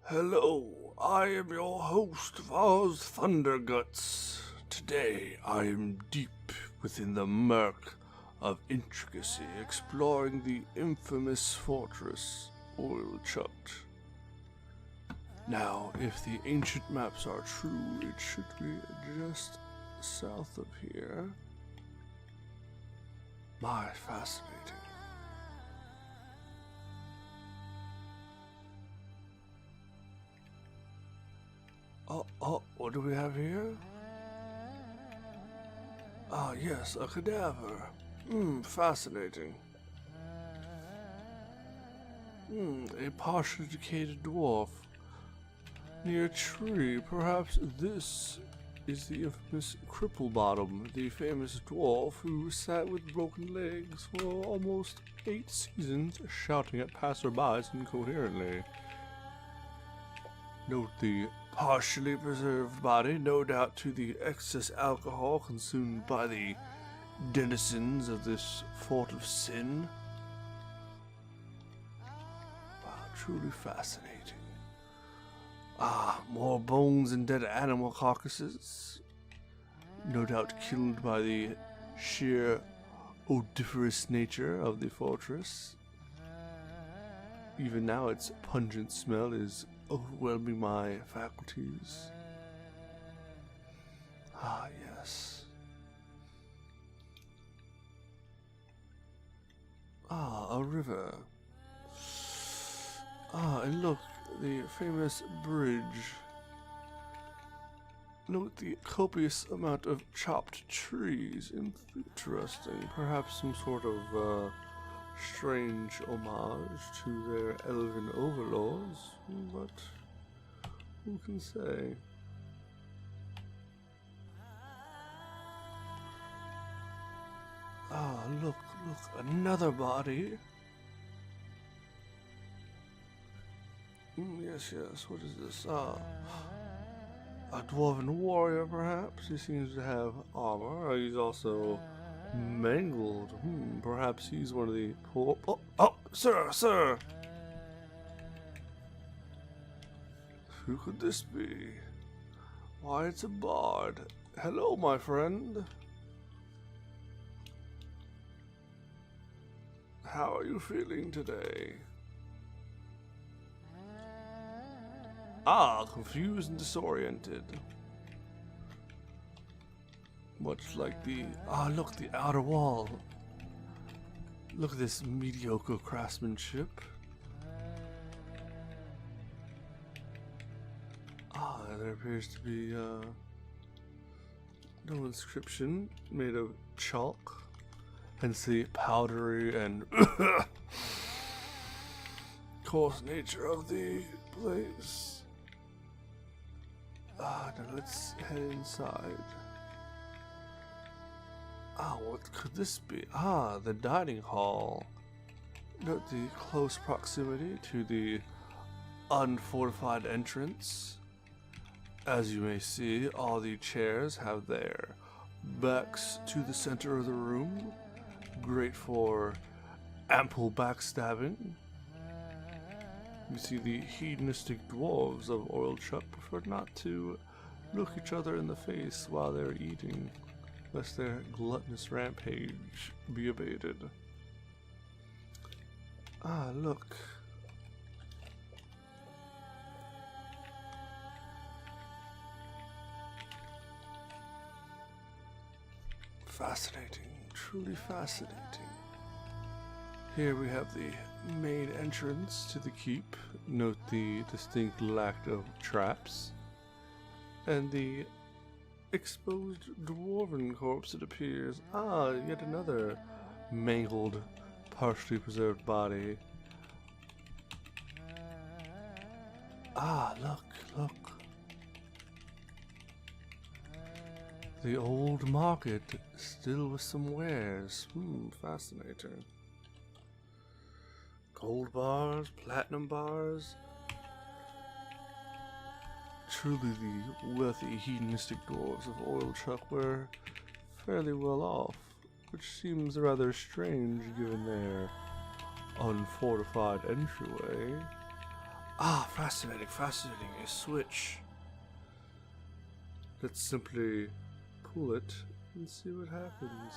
Hello, I am your host, Vaz Thunderguts. Today I am deep within the murk of intricacy, exploring the infamous fortress, OilChucked. Now, if the ancient maps are true, it should be just south of here. My, fascinating. Oh, what do we have here? Ah, yes, a cadaver. Fascinating. A partially decayed dwarf. Near a tree, perhaps this is the infamous Cripplebottom, the famous dwarf who sat with broken legs for almost 8 seasons, shouting at passerbys incoherently. Note the partially preserved body, no doubt to the excess alcohol consumed by the denizens of this fort of sin. Wow, truly fascinating. Ah, more bones and dead animal carcasses, no doubt killed by the sheer odoriferous nature of the fortress. Even now its pungent smell is overwhelming my faculties. Ah, yes. Ah, a river. Ah, and look, the famous bridge. Note the copious amount of chopped trees. Interesting. Perhaps some sort of strange homage to their elven overlords, but who can say? Ah, look, another body. Yes, what is this? A dwarven warrior, perhaps? He seems to have armor. He's also mangled. Perhaps he's one of the poor... Oh, sir! Who could this be? Why, it's a bard. Hello, my friend. How are you feeling today? Ah, confused and disoriented. Much like the... Ah, look, the outer wall. Look at this mediocre craftsmanship. Ah, there appears to be no inscription, made of chalk. Hence the powdery and coarse nature of the place. Ah, now let's head inside. Ah, what could this be? Ah, the dining hall. Note the close proximity to the unfortified entrance. As you may see, all the chairs have their backs to the center of the room. Great for ample backstabbing. You see the hedonistic dwarves of OilChucked prefer not to look each other in the face while they're eating, lest their gluttonous rampage be abated. Ah, look. Fascinating, truly fascinating. Here we have the main entrance to the keep. Note the distinct lack of traps. And the exposed dwarven corpse, it appears. Ah, yet another mangled, partially preserved body. Ah, look. The old market, still with some wares. Fascinating. Gold bars, platinum bars. Truly the wealthy hedonistic dwarves of OilChucked were fairly well off, which seems rather strange given their unfortified entryway. Ah, fascinating, fascinating. A switch. Let's simply pull it and see what happens.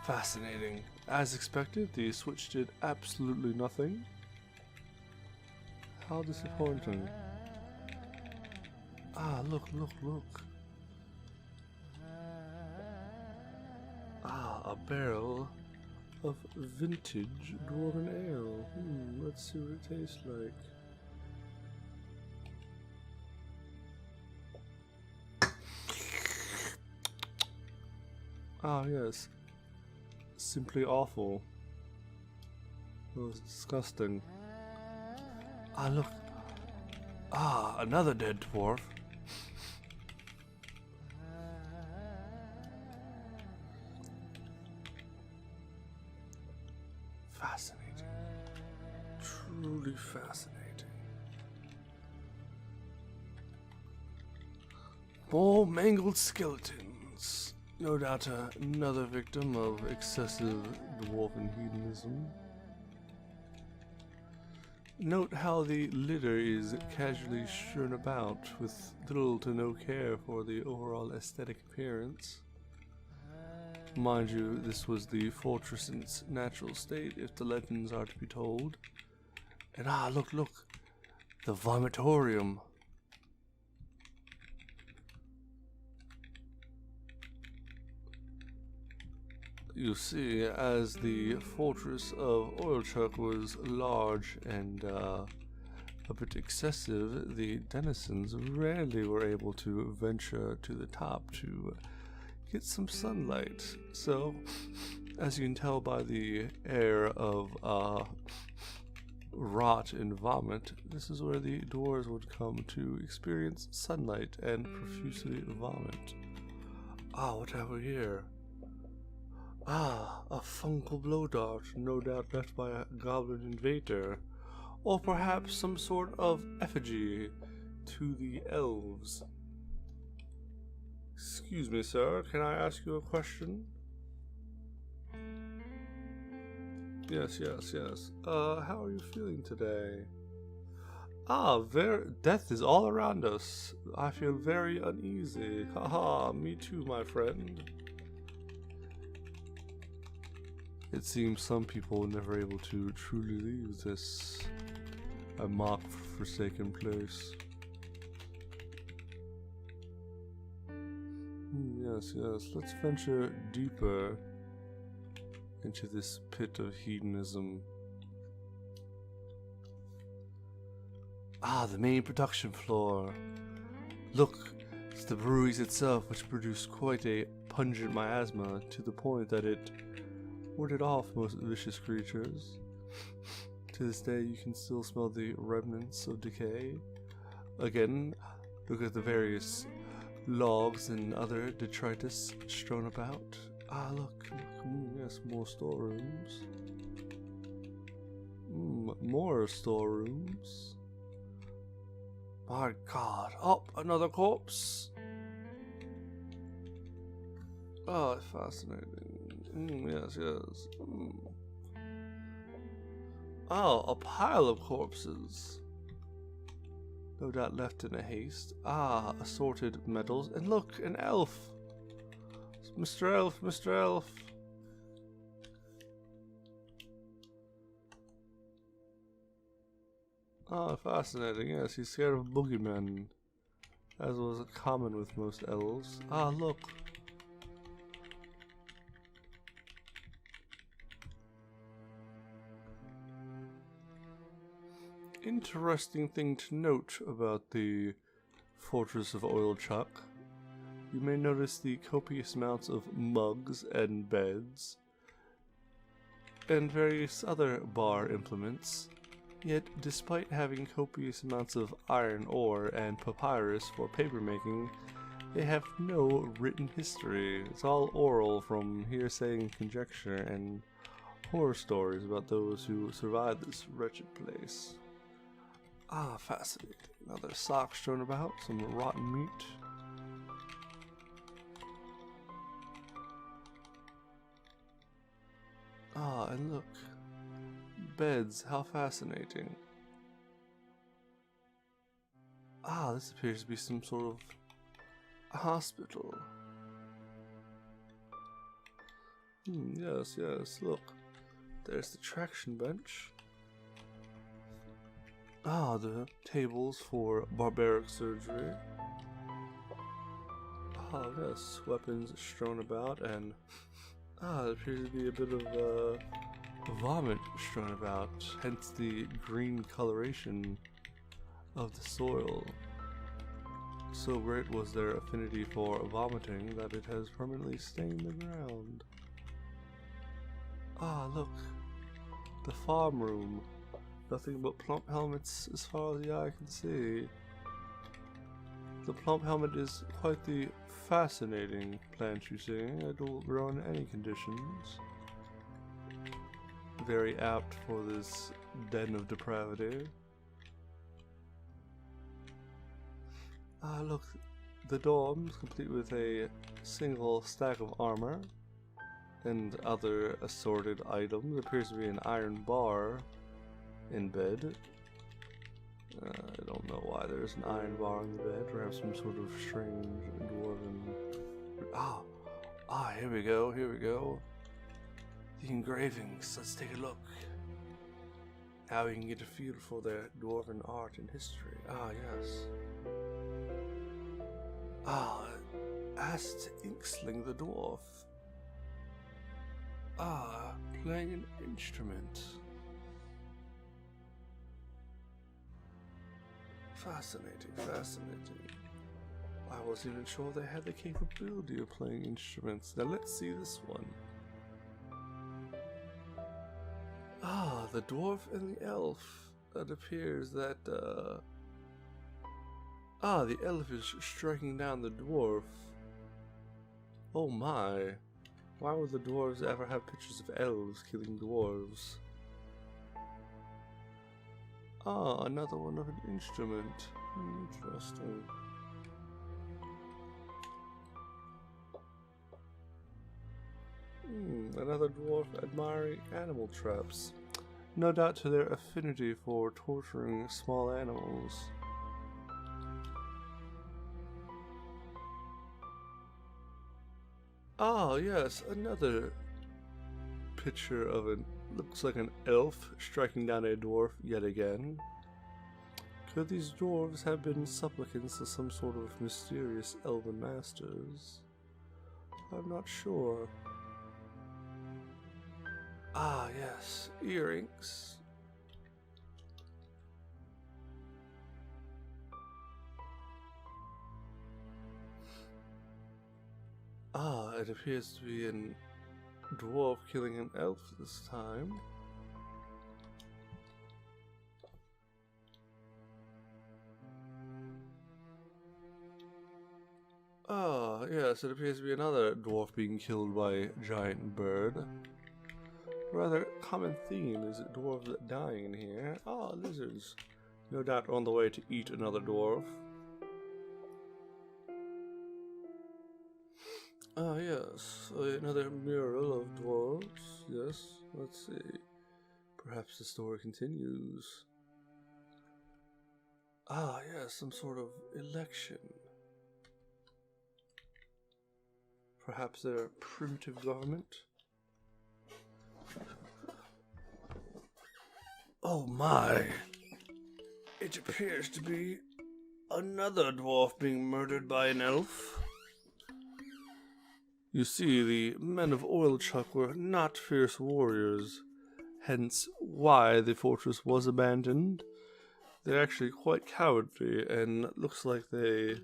Fascinating. As expected, the switch did absolutely nothing. How disappointing. Ah, look, look, look. Ah, a barrel of vintage dwarven ale. Let's see what it tastes like. Ah, yes. Simply awful. It was disgusting. Ah, look. Ah, another dead dwarf. Fascinating. Truly fascinating. More mangled skeletons. No doubt another victim of excessive dwarven hedonism. Note how the litter is casually strewn about with little to no care for the overall aesthetic appearance. Mind you, this was the fortress in its natural state, if the legends are to be told. And ah, look, look, the vomitorium. You see, as the fortress of OilChucked was large and a bit excessive, the denizens rarely were able to venture to the top to get some sunlight. So, as you can tell by the air of rot and vomit, this is where the dwarves would come to experience sunlight and profusely vomit. Ah, what have we here? Ah, a fungal blow dart, no doubt left by a goblin invader, or perhaps some sort of effigy to the elves. Excuse me, sir, can I ask you a question? Yes, yes, yes. How are you feeling today? Ah, death is all around us. I feel very uneasy. Haha, me too, my friend. It seems some people were never able to truly leave this a mocked, forsaken place. Yes, yes, let's venture deeper into this pit of hedonism. Ah, the main production floor. Look, it's the breweries itself which produce quite a pungent miasma to the point that it warded off most vicious creatures. To this day, you can still smell the remnants of decay. Again, look at the various logs and other detritus strewn about. Ah, look, yes, more storerooms. More storerooms. My God! Oh, another corpse. Oh, fascinating. Yes, yes. Oh, a pile of corpses. No doubt left in a haste. Ah, assorted medals. And look, an elf. Mr. Elf, Mr. Elf. Ah, fascinating. Yes, he's scared of boogeymen, as was common with most elves. Ah, look. Interesting thing to note about the Fortress of OilChucked. You may notice the copious amounts of mugs and beds and various other bar implements. Yet, despite having copious amounts of iron ore and papyrus for papermaking, they have no written history. It's all oral from hearsay and conjecture and horror stories about those who survived this wretched place. Ah, fascinating. Another sock strewn about, some rotten meat. Ah, and look. beds. How fascinating. Ah, this appears to be some sort of hospital. Yes, yes, look. There's the traction bench. Ah, the tables for barbaric surgery. Ah, yes, weapons strewn about, and there appears to be a bit of vomit strewn about, hence the green coloration of the soil. So great was their affinity for vomiting that it has permanently stained the ground. Ah, look, the farm room. Nothing but plump helmets as far as the eye can see. The plump helmet is quite the fascinating plant, you see. It will grow in any conditions. Very apt for this den of depravity. Ah, look, the dorms, complete with a single stack of armor and other assorted items. There appears to be an iron bar in bed. I don't know why there's an iron bar in the bed. Perhaps some sort of strange dwarven... here we go, here we go. The engravings, let's take a look. Now we can get a feel for their dwarven art and history. Ah, yes. Ast Inksling the dwarf. Playing an instrument. Fascinating, fascinating. I wasn't even sure they had the capability of playing instruments. Now let's see this one. The dwarf and the elf. It appears that, the elf is striking down the dwarf. Oh my. Why would the dwarves ever have pictures of elves killing dwarves? Another one of an instrument. Interesting. Another dwarf admiring animal traps. No doubt to their affinity for torturing small animals. Yes, another picture of an looks like an elf striking down a dwarf yet again. Could these dwarves have been supplicants to some sort of mysterious elven masters? I'm not sure. Yes, earrings. It appears to be an dwarf killing an elf this time. Yes, it appears to be another dwarf being killed by a giant bird. Rather common theme is dwarves dying here. Lizards. No doubt on the way to eat another dwarf. Yes, another mural of dwarves. Yes, let's see. Perhaps the story continues. Yes, some sort of election. Perhaps their primitive government? Oh my! It appears to be another dwarf being murdered by an elf. You see, the men of OilChucked were not fierce warriors, hence why the fortress was abandoned. They're actually quite cowardly, and it looks like they...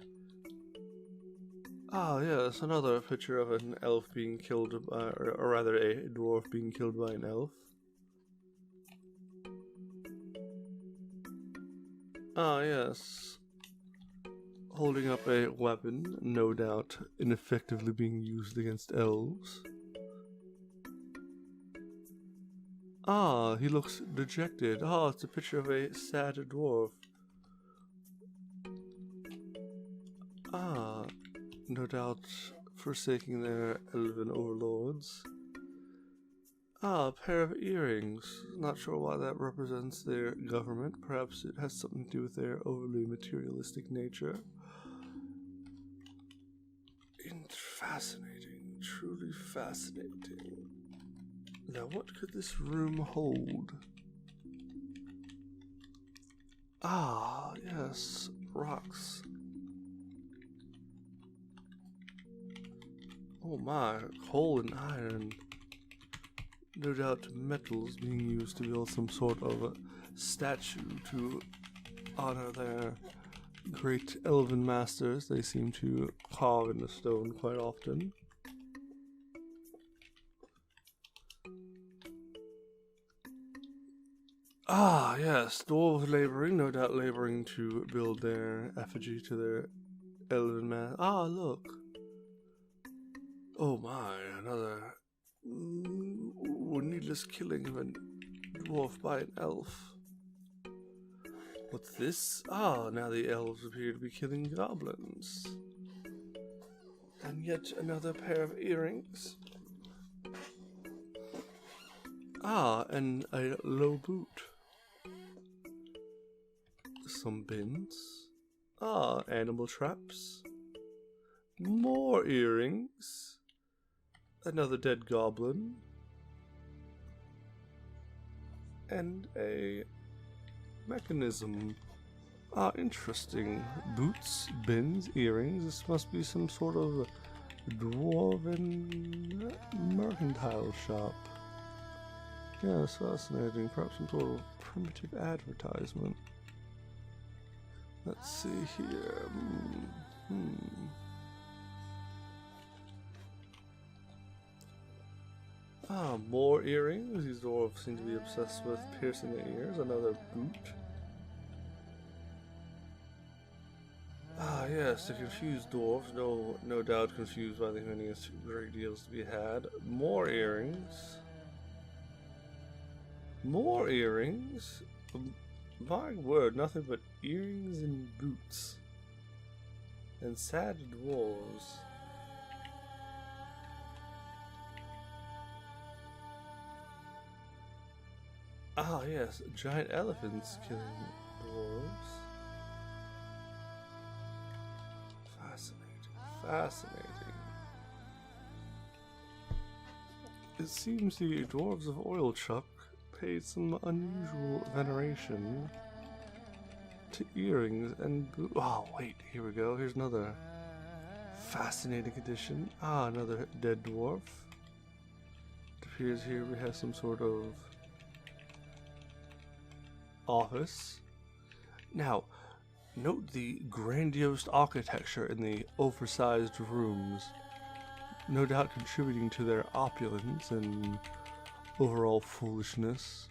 yes, another picture of an elf being killed by, or rather a dwarf being killed by an elf. Yes. Holding up a weapon, no doubt ineffectively being used against elves. He looks dejected. It's a picture of a sad dwarf. No doubt forsaking their elven overlords. Ah, a pair of earrings. Not sure why that represents their government. Perhaps it has something to do with their overly materialistic nature. Fascinating. Truly fascinating. Now, what could this room hold? Ah, yes. Rocks. Oh my, coal and iron. No doubt metals being used to build some sort of a statue to honor their great elven masters. They seem to carve in the stone quite often. Ah, yes, dwarves laboring, no doubt laboring to build their effigy to their elven master. Ah, look. Oh my, another needless killing of a dwarf by an elf. What's this? Ah, now the elves appear to be killing goblins. And yet another pair of earrings. Ah, and a low boot. Some bins. Ah, animal traps. More earrings. Another dead goblin. And a mechanism. Ah, interesting. Boots, bins, earrings. This must be some sort of dwarven mercantile shop. Yes, fascinating. Perhaps some sort of primitive advertisement. Let's see here. Ah, more earrings. These dwarves seem to be obsessed with piercing their ears. Another boot. Ah, yes, the confused dwarves. No doubt confused by the many great deals to be had. More earrings. More earrings? My word, nothing but earrings and boots. And sad dwarves. Ah, yes, giant elephants killing dwarves. Fascinating. It seems the dwarves of OilChucked paid some unusual veneration to earrings and oh, wait, here we go. Here's another fascinating addition. Ah, another dead dwarf. It appears here we have some sort of office. Now, note the grandiose architecture in the oversized rooms, no doubt contributing to their opulence and overall foolishness.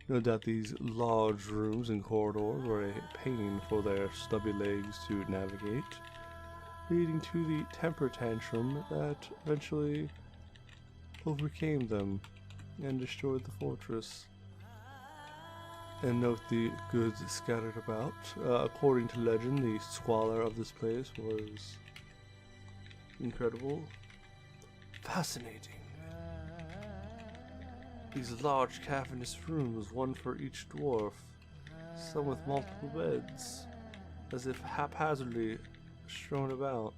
No doubt these large rooms and corridors were a pain for their stubby legs to navigate, leading to the temper tantrum that eventually overcame them and destroyed the fortress. And note the goods scattered about. According to legend, the squalor of this place was incredible. Fascinating. These large cavernous rooms, one for each dwarf, some with multiple beds, as if haphazardly strewn about,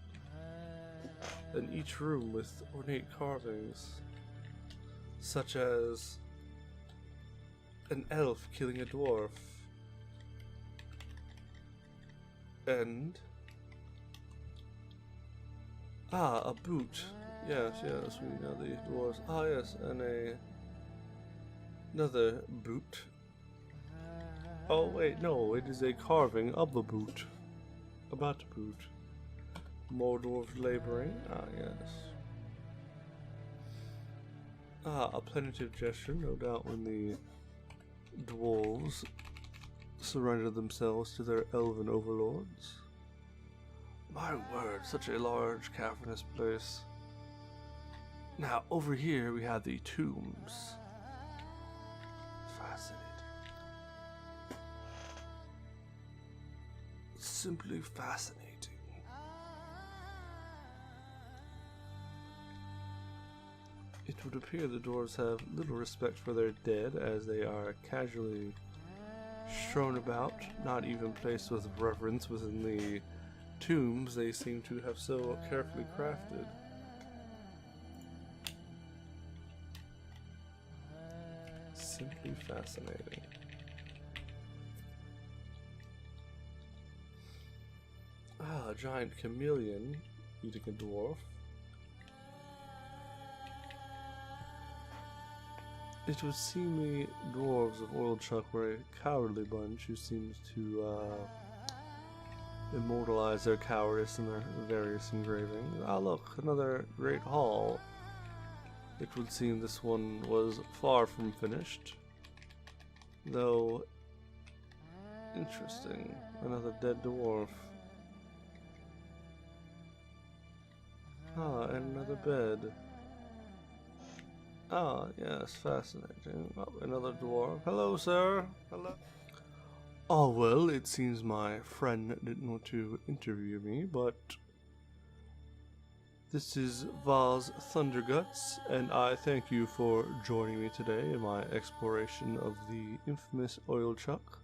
and each room with ornate carvings, such as an elf killing a dwarf, and a boot. Yes, we know the dwarves. Ah, yes, and another boot. Oh wait, no, it is a carving of a boot. About a boot. More dwarves laboring. Ah, yes. Ah, a plaintive gesture, no doubt, when the dwarves surrendered themselves to their elven overlords. My word, such a large cavernous place. Now, over here we have the tombs. Fascinating. Simply fascinating. It would appear the dwarves have little respect for their dead, as they are casually strewn about, not even placed with reverence within the tombs they seem to have so carefully crafted. Simply fascinating. Ah, a giant chameleon eating a dwarf. It would seem the dwarves of OilChucked were a cowardly bunch who seems to immortalize their cowardice in their various engravings. Ah, look, another great hall. It would seem this one was far from finished. Though, interesting, another dead dwarf. Ah, and another bed. Ah, yes, fascinating. Oh, another dwarf. Hello, sir. Hello. Oh, well, it seems my friend didn't want to interview me, but this is Vaz Thunderguts, and I thank you for joining me today in my exploration of the infamous OilChucked.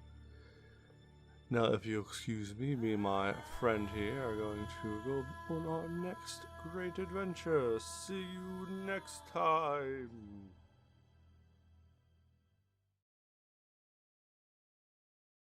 Now, if you excuse me, me and my friend here are going to go on our next great adventure. See you next time.